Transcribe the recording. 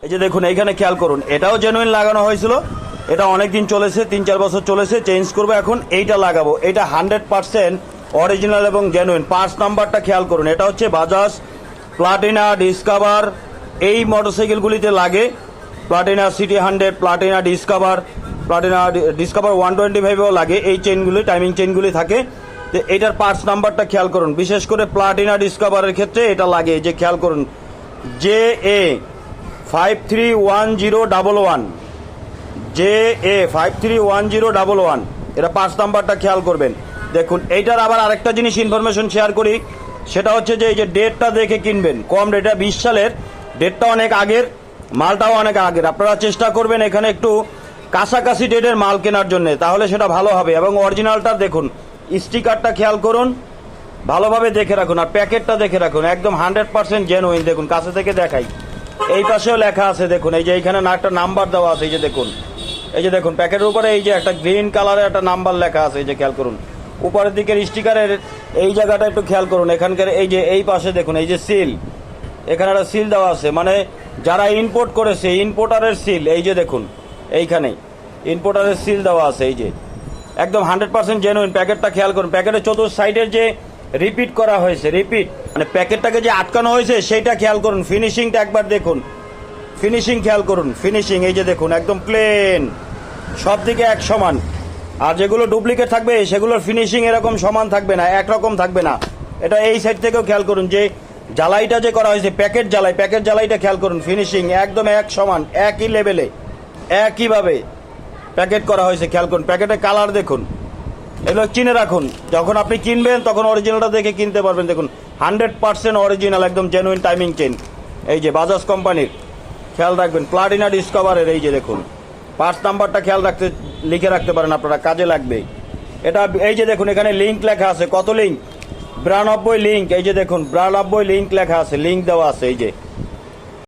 এই যে দেখুন এইখানে খেয়াল করুন, এটাও জেনুইন লাগানো হয়েছিল, এটা অনেকদিন চলেছে, 3-4 বছর চলেছে, চেঞ্জ করবো এখন, এইটা লাগাবো। এটা 100% অরিজিনাল এবং জেনুইন। পার্টস নাম্বারটা খেয়াল করুন, এটা হচ্ছে বাজাজ প্লাটিনা ডিসকভার, এই মোটরসাইকেলগুলিতে লাগে। Platina CT 100, Platina Discover, Platina Discover 125-এও লাগে। এই চেনগুলি, টাইমিং চেনগুলি থাকে। তো এইটার পার্টস নাম্বারটা খেয়াল করুন, বিশেষ করে প্লাটিনা ডিসকভারের ক্ষেত্রে এটা লাগে। যে খেয়াল করুন, JA 531011, JA 531011, এটা পার্টস নাম্বারটা খেয়াল করবেন। দেখুন এইটার আবার আরেকটা জিনিস ইনফরমেশন শেয়ার করি, সেটা হচ্ছে যে এই যে ডেটটা দেখে কিনবেন। কম ডেটটা 20 সালের, ডেটটা অনেক আগের, মালটাও অনেক আগের। আপনারা চেষ্টা করবেন এখানে একটু কাছাকাছি ডেটের মাল কেনার জন্য, তাহলে সেটা ভালো হবে। এবং অরিজিনালটা দেখুন, স্টিকারটা খেয়াল করুন, ভালোভাবে দেখে রাখুন, আর প্যাকেটটা দেখে রাখুন, একদম 100% জেনুইন। দেখুন কাছে থেকে দেখাই, এই পাশেও লেখা আছে দেখুন, এই যে এইখানে না একটা নাম্বার দেওয়া আছে, এই যে দেখুন, এই যে দেখুন প্যাকেটের উপরে এই যে একটা গ্রিন কালারের একটা নাম্বার লেখা আছে, এই যে খেয়াল করুন। উপরের দিকের স্টিকারের এই জায়গাটা একটু খেয়াল করুন, এখানকার এই যে এই পাশে দেখুন, এই যে সিল, এখানে একটা সিল দেওয়া আছে, মানে যারা ইম্পোর্ট করেছে ইম্পোর্টারের সিল। এই যে দেখুন এইখানে ইম্পোর্টারের সিল দেওয়া আছে, এই যে একদম 100% জেনুইন। প্যাকেটটা খেয়াল করুন, প্যাকেটের চতুর্থ সাইডের যে রিপিট করা হয়েছে, রিপিট মানে প্যাকেটটাকে যে আটকানো হয়েছে সেইটা খেয়াল করুন। ফিনিশিংটা একবার দেখুন, ফিনিশিং খেয়াল করুন, ফিনিশিং এই যে দেখুন একদম প্লেন, সব দিকে এক সমান। আর যেগুলো ডুপ্লিকেট থাকবে সেগুলোর ফিনিশিং এরকম সমান থাকবে না, একরকম থাকবে না। এটা এই সাইড থেকেও খেয়াল করুন, যে জ্বালাইটা যে করা হয়েছে প্যাকেট জ্বালাই, প্যাকেট জ্বালাইটা খেয়াল করুন, ফিনিশিং একদম এক সমান, একই লেভেলে, একইভাবে প্যাকেট করা হয়েছে। খেয়াল করুন প্যাকেটের কালার দেখুন, এগুলো চিনে রাখুন, যখন আপনি কিনবেন তখন অরিজিনালটা দেখে কিনতে পারবেন। দেখুন 100% অরিজিনাল, একদম জেনুইন টাইমিং চেন, এই যে বাজাজ কোম্পানির। খেয়াল রাখবেন প্লাটিনা ডিসকভারের, এই যে দেখুন পার্টস নাম্বারটা খেয়াল রাখতে, লিখে রাখতে পারেন, আপনারা কাজে লাগবে এটা। এই যে দেখুন এখানে লিঙ্ক লেখা আছে, কত লিঙ্ক? 92 লিঙ্ক, এই যে দেখুন 92 লিঙ্ক লেখা আছে, লিঙ্ক দেওয়া আছে, এই যে